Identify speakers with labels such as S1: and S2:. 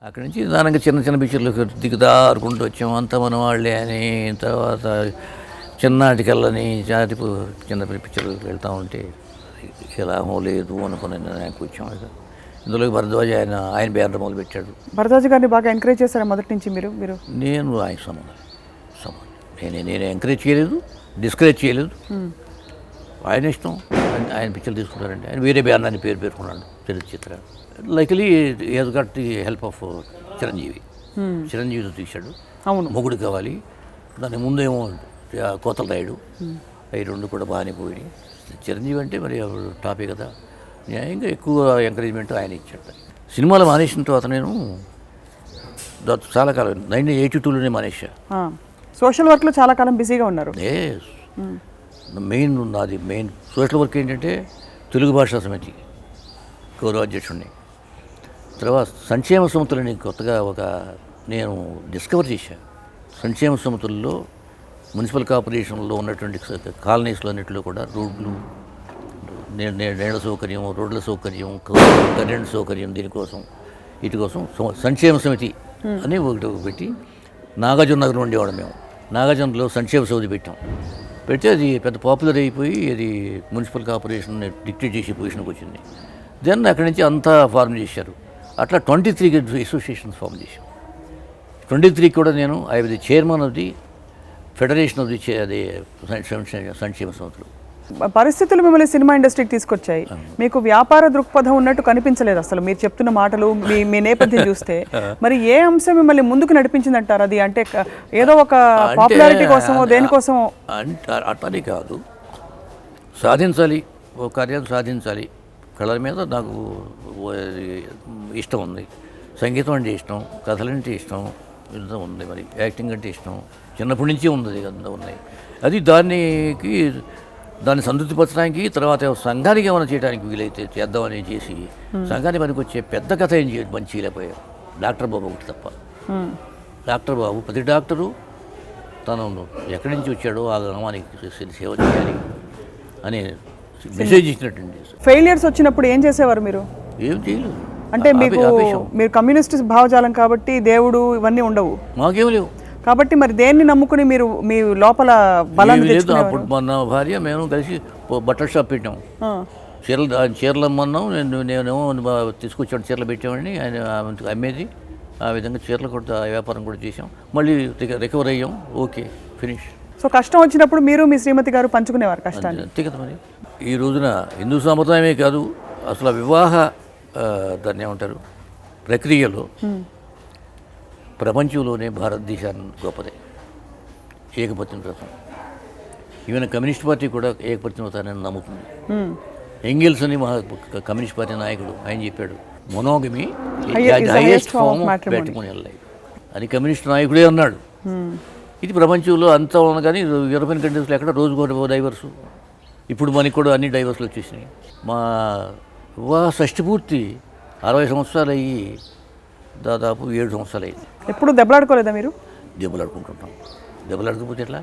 S1: అక్కడి నుంచి దానికి చిన్న చిన్న పిక్చర్లు దిగుదారుకుంటూ వచ్చాం, అంతా మన వాళ్ళే అని. తర్వాత చిన్నాటికల్లని జాతిపు చిన్న పిక్చర్లు వెళ్తూ ఉంటే లాభం లేదు అనుకుని నాకు వచ్చాం. ఇందులో భరద్వాజ ఆయన బ్యానర్ మొదలు పెట్టాడు.
S2: భరద్వాజ గారిని బాగా ఎంకరేజ్ చేశారా మొదటి నుంచి మీరు?
S1: నేను ఆయన సమానం నేను ఎంకరేజ్ చేయలేదు, డిస్కరేజ్ చేయలేదు. ఆయన ఇష్టం, ఆయన పిక్చర్లు తీసుకుంటారంటే ఆయన వేరే బ్యానర్ అని పేరు పేర్కొన్నాడు చిత్ర. Likely he's got the help of చిరంజీవితో తీశాడు.
S2: అవును,
S1: మొగుడు కావాలి, దాని ముందేమో కోతల రాయుడు, అవి రెండు కూడా బాగానే పోయి. చిరంజీవి అంటే మరి టాపే కదా, న్యాయంగా ఎక్కువ ఎంకరేజ్మెంట్ ఆయన ఇచ్చాడు. సినిమాలు మానేసిన తర్వాత నేను చాలా కాలం 1982లోనే మానేసా.
S2: సోషల్ వర్క్లో చాలా కాలం బిజీగా ఉన్నారు.
S1: మెయిన్ సోషల్ వర్క్ ఏంటంటే తెలుగు భాషా సమితి గౌరవాధ్యక్షుడిని. తర్వాత సంక్షేమ సమితులని కొత్తగా నేను డిస్కవర్ చేశాను. సంక్షేమ సమితుల్లో మున్సిపల్ కార్పొరేషన్లో ఉన్నటువంటి కాలనీస్లో అన్నింటిలో కూడా రోడ్లు, నీళ్ళ సౌకర్యం, రోడ్ల సౌకర్యం, కరెంట్ సౌకర్యం, దీనికోసం వీటి కోసం సంక్షేమ సమితి అని ఒకటి పెట్టి నాగార్జున నగర్ ఉండేవాడు. మేము నాగార్జునలో సంక్షేమ సమితి పెడితే అది పెద్ద పాపులర్ అయిపోయి అది మున్సిపల్ కార్పొరేషన్ డిక్టేట్ చేసే పొజిషన్కి వచ్చింది. దెన్ అక్కడి నుంచి అంతా ఫార్మ్ చేశారు. అట్లా 23 అసోసియేషన్స్ ఫామ్ చేశాం. 23 కూడా నేను I was the chairman of the federation of the అది సంక్షేమ సంస్థలు.
S2: పరిస్థితులు మిమ్మల్ని సినిమా ఇండస్ట్రీకి తీసుకొచ్చాయి. మీకు వ్యాపార దృక్పథం ఉన్నట్టు కనిపించలేదు అసలు మీరు చెప్తున్న మాటలు, మీ నేపథ్యం చూస్తే. మరి ఏ అంశం మిమ్మల్ని ముందుకు నడిపించింది అంటారు? అది అంటే ఏదో ఒక పాపులారిటీ కోసమో దేనికోసమో
S1: అట్లనే కాదు, సాధించాలి, ఒక కార్యాలు సాధించాలి. కళల మీద నాకు ఇష్టం ఉంది, సంగీతం అంటే ఇష్టం, కథలంటే ఇష్టం, ఇంత ఉంది. మరి యాక్టింగ్ అంటే ఇష్టం, చిన్నప్పటి నుంచి ఉంది, అంతా ఉన్నాయి. అది దాన్ని సంతృప్తిపరచడానికి, తర్వాత సంఘానికి ఏమైనా చేయడానికి వీలైతే చేద్దామని చేసి సంఘానికి పనికి వచ్చే పెద్ద కథ ఏం మంచి చేయలేకపోయారు. డాక్టర్ బాబు ఒకటి తప్ప. డాక్టర్ బాబు ప్రతి డాక్టరు తను ఎక్కడి నుంచి వచ్చాడో ఆ గ్రామానికి సేవ చేయాలి అనే మెసేజ్ ఇచ్చినట్టు.
S2: ఫెయిలియర్స్ వచ్చినప్పుడు ఏం చేసేవారు మీరు?
S1: ఏం చేయలేదు.
S2: అంటే మీరు కమ్యూనిస్ట్ భావజాలం కాబట్టి దేవుడు ఇవన్నీ ఉండవు,
S1: మాకేం లేవు.
S2: కాబట్టి మరి దేన్ని నమ్ముకుని మీరు మీ లోపల బలాన్ని తెచ్చుకునేవారు?
S1: అప్పుడు మన భార్య మేము కలిసి బట్టల షాప్ పెట్టాం. చీరలు అమ్మన్నాం, నేనేమో తీసుకొచ్చాడు, చీరలు పెట్టామని ఆయన అమ్మేది. ఆ విధంగా చీరలు కూడా వ్యాపారం కూడా చేసాం. మళ్ళీ రికవర్ అయ్యాం. Okay, finish.
S2: సో కష్టం వచ్చినప్పుడు మీరు మీ శ్రీమతి గారు పంచుకునేవారు కష్టాన్ని?
S1: అంతే కదా. మరి ఈ రోజున హిందూ సంప్రదాయమే కాదు, అసలు వివాహ దాన్ని ఏమంటారు ప్రక్రియలో ప్రపంచంలోనే భారతదేశాన్ని గొప్పదే ఏకపత్ని వ్రతం. ఈవెన్ కమ్యూనిస్ట్ పార్టీ కూడా ఏకపత్ని వ్రతాన్ని నమ్ముతుంది. ఎంగిల్స్ అని కమ్యూనిస్ట్ పార్టీ నాయకుడు ఆయన చెప్పాడు, monogamy highest form of matrimonial life అని కమ్యూనిస్ట్ నాయకుడే అన్నాడు. ఇది ప్రపంచంలో అంతా ఉన్న కానీ యూరోపియన్ కంట్రీస్లో ఎక్కడ రోజుకో డైవర్సు. ఇప్పుడు మనకి కూడా అన్ని డైవర్స్లు వచ్చేసినాయి. మా వివాహ షష్ఠపూర్తి 60 సంవత్సరాలు అయ్యి దాదాపు 7 సంవత్సరాలు అయింది.
S2: ఎప్పుడు దెబ్బలాడుకోలేదా మీరు?
S1: దెబ్బలాడుకుంటుంటాం. దెబ్బలాడుకోకపోతే ఎట్లా?